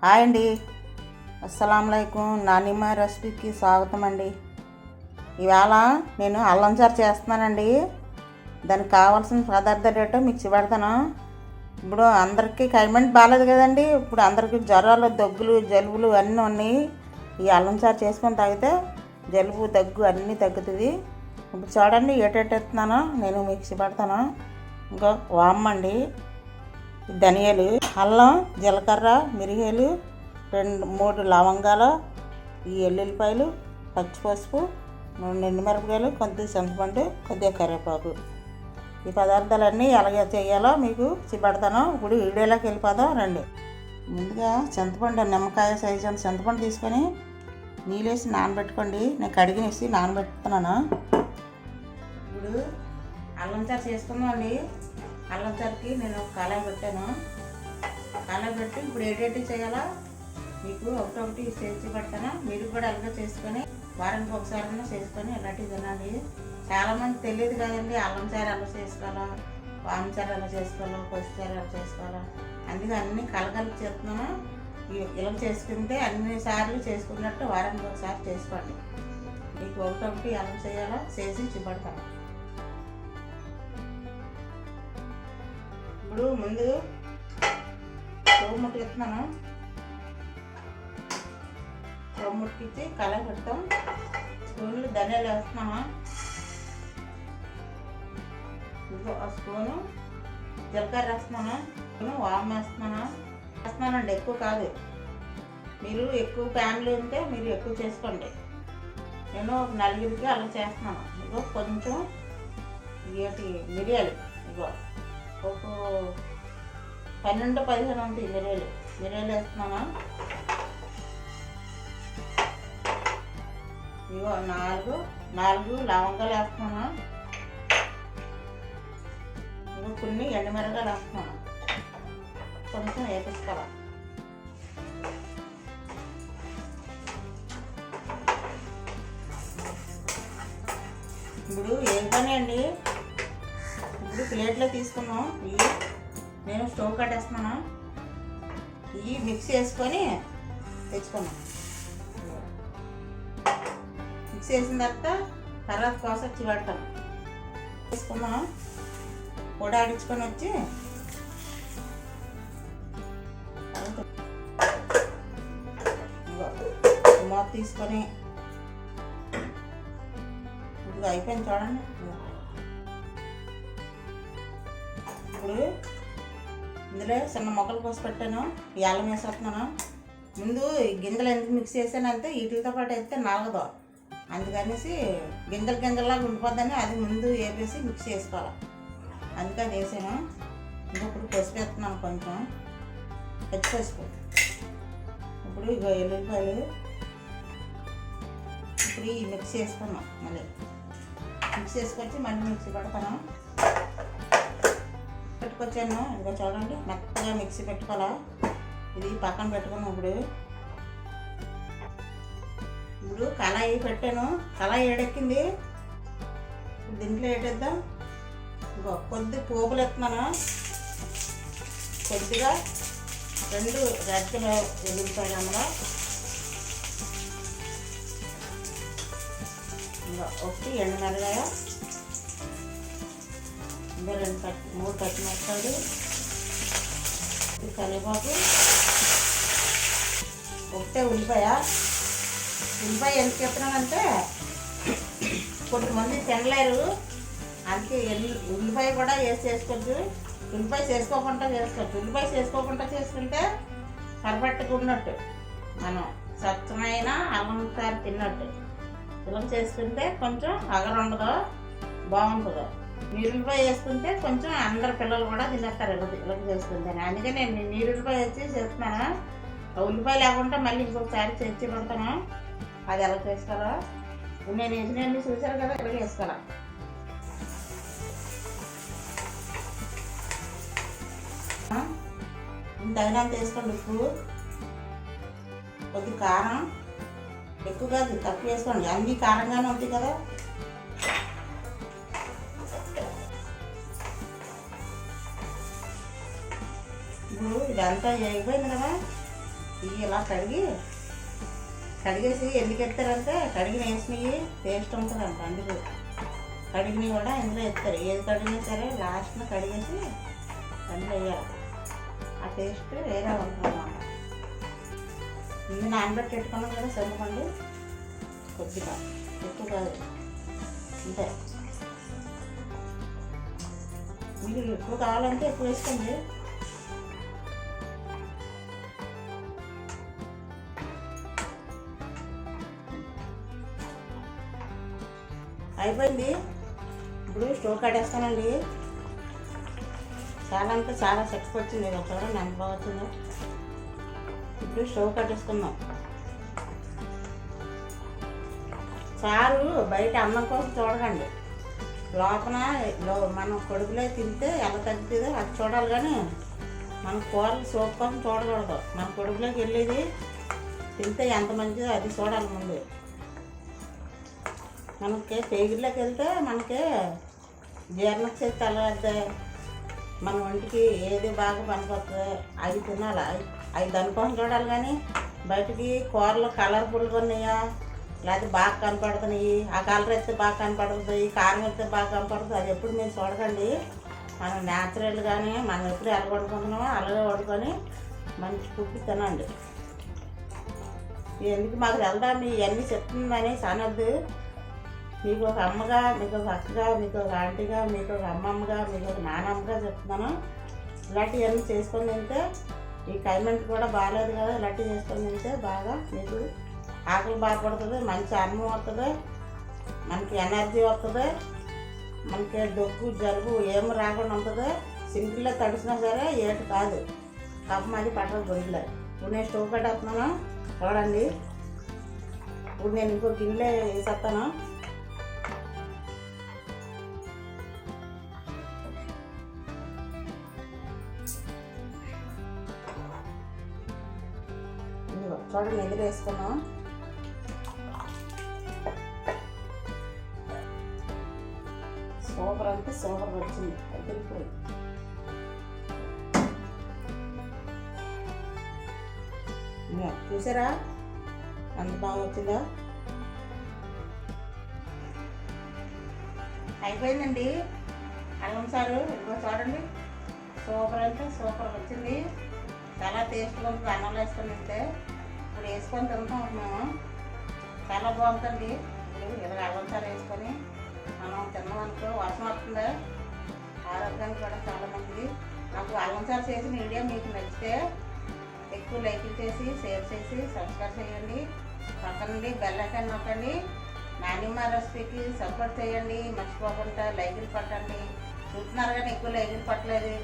Hi అండి, అస్సలాములైకుం. నానిమ్మ రెసిపీకి స్వాగతం అండి. ఇవాళ నేను అల్లం చారు చేస్తున్నానండి. దానికి కావాల్సిన పదార్థాలు ఏంటో మిక్సీ పెడతాను. ఇప్పుడు అందరికీ క్లైమేట్ బాగాలేదు కదండి. ఇప్పుడు అందరికీ జ్వరాలు, దగ్గులు, జలుబులు అన్నీ ఉన్నాయి. ఈ అల్లం చారు చేసుకొని తాగితే జలుబు, దగ్గు అన్నీ తగ్గుతుంది. ఇప్పుడు చూడండి ఏటెట్టేస్తున్నానో నేను మిక్సీ పెడతాను. ఇంకా వామ్మండి, ధనియాలు, అల్లం, జీలకర్ర, మిరియాలు, 2-3 లవంగాలు, ఈ ఎల్లుల్లిపాయలు, పచ్చిపసుపు, 2 ఎండుమిరపకాయలు, కొద్దిగా చింతపండు, కొద్దిగా కరివేపాకు. ఈ పదార్థాలన్నీ ఎలాగ చేయాలో మీకు చూపెడతాను. ఇప్పుడు వీడియోలోకి వెళ్ళిపోదాం రండి. ముందుగా చింతపండు, నిమ్మకాయ సైజు అంత చింతపండు తీసుకొని నీళ్ళేసి నానబెట్టుకోండి. నేను కడిగినేసి నానబెట్టుతున్నాను. ఇప్పుడు అల్లం చారు చేసుకుందాం అండి. అల్లం చారుకి నేను కళాయి పెట్టాను. కళాయి పెట్టి ఇప్పుడు ఏటేటి చేయాలో మీకు ఒకటొకటి చేసి పెడతాను. మీరు కూడా అలాగే చేసుకొని వారానికి ఒకసారి చేసుకొని ఇలాంటివి తినండి. చాలామంది తెలియదు కదండి అల్లం చారు ఎలా చేసుకోవాలో, వామ చారు ఎలా చేసుకోవాలో, పసుపు చారు ఎలా చేసుకోవాలో. అందుకే అన్నీ కలగలిపి చేస్తున్నాను. ఇలా చేసుకుంటే అన్ని సార్లు చేసుకున్నట్టు వారానికి ఒకసారి చేసుకోండి. మీకు ఒకటొకటి ఎలా చేయాలో చేసి చూపెడతాను. ఇప్పుడు ముందు స్టవ్ ముట్టిస్తున్నాను. స్టవ్ ముట్టించి కళాయి పెడతాం. స్పూన్లు ధనియాలు వేస్తున్నాను. ఇంకో స్పూను జీలకర్ర వేస్తున్నాను. వాము వేస్తున్నానండి, ఎక్కువ కాదు. మీరు ఎక్కువ ఫ్యామిలీ ఉంటే మీరు ఎక్కువ చేసుకోండి. నేను ఒక 4 అలా చేస్తున్నాను. ఇగో కొంచెం మిరియాలు, ఇగో ఒక 12-15 ఉంటాయి మిరియాలు వేస్తున్నాను. ఇగో 4 లవంగాలు వేస్తున్నాను. ఇగో కొన్ని ఎండుమిరపకాయలు వేస్తున్నాను. కొంచెం వేపించుకోవాలి. ఇప్పుడు ఏం పని అండి, ఇప్పుడు ప్లేట్లో తీసుకున్నాం. ఇవి నేను స్టవ్ కట్టేస్తున్నాను. ఇవి మిక్స్ చేసుకొని తెచ్చుకున్నాం. మిక్స్ చేసిన తర్వాత కోసొచ్చి పెడతాను. తీసుకున్నాం, పొడి ఆడించుకొని వచ్చి మూత తీసుకొని ఇది అయిపోయింది చూడండి. ఇప్పుడు ఇందులో చిన్న మొక్కలు కోసి పెట్టాను. ఈ అల్లం వేసేస్తున్నాను. ముందు గింజలు ఎందుకు మిక్స్ చేశానంటే వీటితో పాటు వేస్తే నలగదు, అందుకనేసి గింజలాగా ఉండిపోద్దని అది ముందు వేపేసి మిక్స్ చేసుకోవాలి. అందుకే అది వేసాను. ఇప్పుడు పసుపు వేస్తున్నాను, కొంచెం పచ్చి పసుపు. ఇప్పుడు ఇగో ఎల్లుల్లిపాయలు ఇప్పుడు ఈ మిక్స్ చేసుకున్నాం. మళ్ళీ మిక్స్ చేసుకొచ్చి మళ్ళీ మిక్సీ పెడతాను. పెట్టుకొచ్చాను. ఇంకా చూడండి మెత్తగా మిక్సీ పెట్టుకోవాలా. ఇది పక్కన పెట్టుకున్నాం. ఇప్పుడు కళాయి పెట్టాను. కళాయి ఏడెక్కింది. దీంట్లో ఏటేద్దాం. ఇంకో కొద్ది పోపులు ఎత్తున్నాను. కొద్దిగా 2 రెక్కలు ఎల్లుల్లిపాయలు అందులో, ఇంకా 1 ఎండుమిరపకాయ, ఇంకా 3 పచ్చిమిరపకాయలు, కరివేపాకు, 1 ఉల్లిపాయ. ఎందుకు చెప్తున్నానంటే కొంతమంది తినలేరు, అందుకే ఉల్లిపాయ కూడా వేసుకోవచ్చు. ఉల్లిపాయ చేసుకోకుండా చేసుకోవచ్చు. ఉల్లిపాయ చేసుకోకుండా చేసుకుంటే పర్ఫెక్ట్గా ఉన్నట్టు, మనం స్వచ్ఛమైన అల్లం చారు తిన్నట్టు. ఇలా చేసుకుంటే కొంచెం అగరు ఉండదు, బాగుంటుంది. నీరుల్లిపాయ వేసుకుంటే కొంచెం అందరు పిల్లలు కూడా తినేస్తారు ఇలా చేసుకుంటే. అందుకే నేను నీరుల్లిపాయ వచ్చి చేస్తున్నాను. ఉల్లిపాయ లేకుండా మళ్ళీ ఇంకొకసారి చేసి పెడతాను. అది ఎలా చేసుకోవాలో నేను వేసినవన్నీ చూసారు కదా, ఇలా వేసుకోవాలి. తగినంత వేసుకోండి. ఉప్పు, కొద్ది కారం, ఎక్కువ కాదు తక్కువ వేసుకోండి. అన్నీ కారంగానే ఉంటుంది కదా. ఇప్పుడు ఇదంతా అయిపోయింది కదా. ఇవి ఇలా కడిగేసి ఎందుకు ఎత్తారంటే కడిగిన వేసినవి టేస్ట్ ఉంటుందంట. అందుకు కడిగినవి కూడా ఇందులో ఎత్తారు. ఏది కడిగినా సరే లాస్ట్న కడిగేసి అందులో వేయాలి. ఆ టేస్ట్ వేరే ఉంటుంది అన్నమాట. ఇది నానబెట్టి పెట్టుకున్నాం కదా చింతపండు, కొద్దిగా ఎక్కువ కాదు అంతే. మీకు ఎక్కువ కావాలంటే ఎక్కువ వేసుకోండి. అయిపోయింది. ఇప్పుడు స్టవ్ కట్టేస్తానండి. చాలా అంటే చాలా చక్కగా వచ్చింది. ఒకసారి ఎంత బాగా వచ్చిందో. ఇప్పుడు స్టవ్ కట్టేసుకుందాం. చారు బయట అన్నం కోసం చూడకండి, లోపల మనం కొడుకులో తింటే ఎలా తగ్గుతుందో అది చూడాలి. కానీ మన కూరలు సోప్ కోసం చూడకూడదు. మన కొడుకులోకి వెళ్ళేది తింటే ఎంత మంచిదో అది చూడాలి ముందు. మనకి పేగుల్లోకి వెళ్తే మనకి జీర్ణశక్తి అలవద్దే, మన ఒంటికి ఏది బాగా పనికొస్తుంది అవి తినాలి. అవి దానికోసం చూడాలి. కానీ బయటికి కూరలు కలర్ఫుల్గా ఉన్నాయా లేకపోతే బాగా కనపడుతున్నాయి, ఆ కలర్ అయితే బాగా కనపడుతుంది, కారం అయితే బాగా కనపడుతుంది, అది ఎప్పుడు మీరు చూడకండి. మనం న్యాచురల్గానే మనం ఎప్పుడు ఎలా వండుకుంటున్నామో అలాగే వండుకొని మంచి కుక్కి తినండి. ఎందుకు మాకు వెళ్దాం ఇవన్నీ చెప్తుందని సానద్దు. మీకు ఒక అమ్మగా, మీకు ఒక అక్కగా, మీకు ఒక ఆంటీగా, మీకు ఒక అమ్మమ్మగా, మీకు ఒక నానమ్మగా చెప్తున్నాను. ఇలాంటివన్నీ చేసుకొని తింటే ఈ క్లైమేట్ కూడా బాగాలేదు కదా, ఇలాంటివి చేసుకొని తింటే బాగా మీకు ఆకలి బాగుపడుతుంది, మంచి అన్నం వస్తుంది, మనకి ఎనర్జీ వస్తుంది, మనకి దగ్గు జలుబు ఏమి రాకుండా ఉంటుంది. సింగిల్లో తడిసినా సరే ఏటు కాదు, కప్ప అది పట్టదు గొంతులో. ఇప్పుడు నేను స్టవ్ పెట్టేస్తున్నాను చూడండి. ఇప్పుడు నేను ఇంకో గిన్నె వేసేస్తాను. చూడండి ఎదురు వేసుకున్నాం. సూపర్ అంటే సూపర్ వచ్చింది. అదిరిపోయి చూసారా అంత బాగా వచ్చిందా? అయిపోయిందండి అల్లం సారు. ఇదిగో చూడండి, సూపర్ అంటే సూపర్ వచ్చింది. చాలా టేస్ట్గా ఉంటుంది. అన్నంలో వేసుకొని తింటే ఇప్పుడు వేసుకొని తింటాం మేము. చాలా బాగుంటుంది. ఇప్పుడు ఇలా అల్లం సారు వేసుకొని మనం తిన్నామనుకో వర్షం వస్తుంది, ఆరోగ్యానికి కూడా చాలా మంచిది. నాకు అల్లం సారు చేసిన వీడియో మీకు నచ్చితే ఎక్కువ లైక్లు చేసి షేర్ చేసి సబ్స్క్రైబ్ చేయండి. పక్కనండి బెల్ ఐకాన్ నొక్కండి. నానిమ్మ రెసిపీకి సపోర్ట్ చేయండి. మర్చిపోకుండా లైకులు పట్టండి. చూస్తున్నారు కానీ ఎక్కువ లైకులు పట్టలేదు.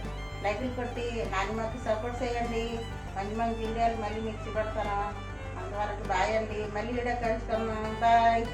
లైకులు కొట్టి నానిమ్మకి సపోర్ట్ చేయండి. మంచి మంచి వీడియోలు మళ్ళీ మీకు చూపెడతాను. అంతవరకు బాయ్ అండి. మళ్ళీ వీడియో కలుసుకున్నాం. బాయ్.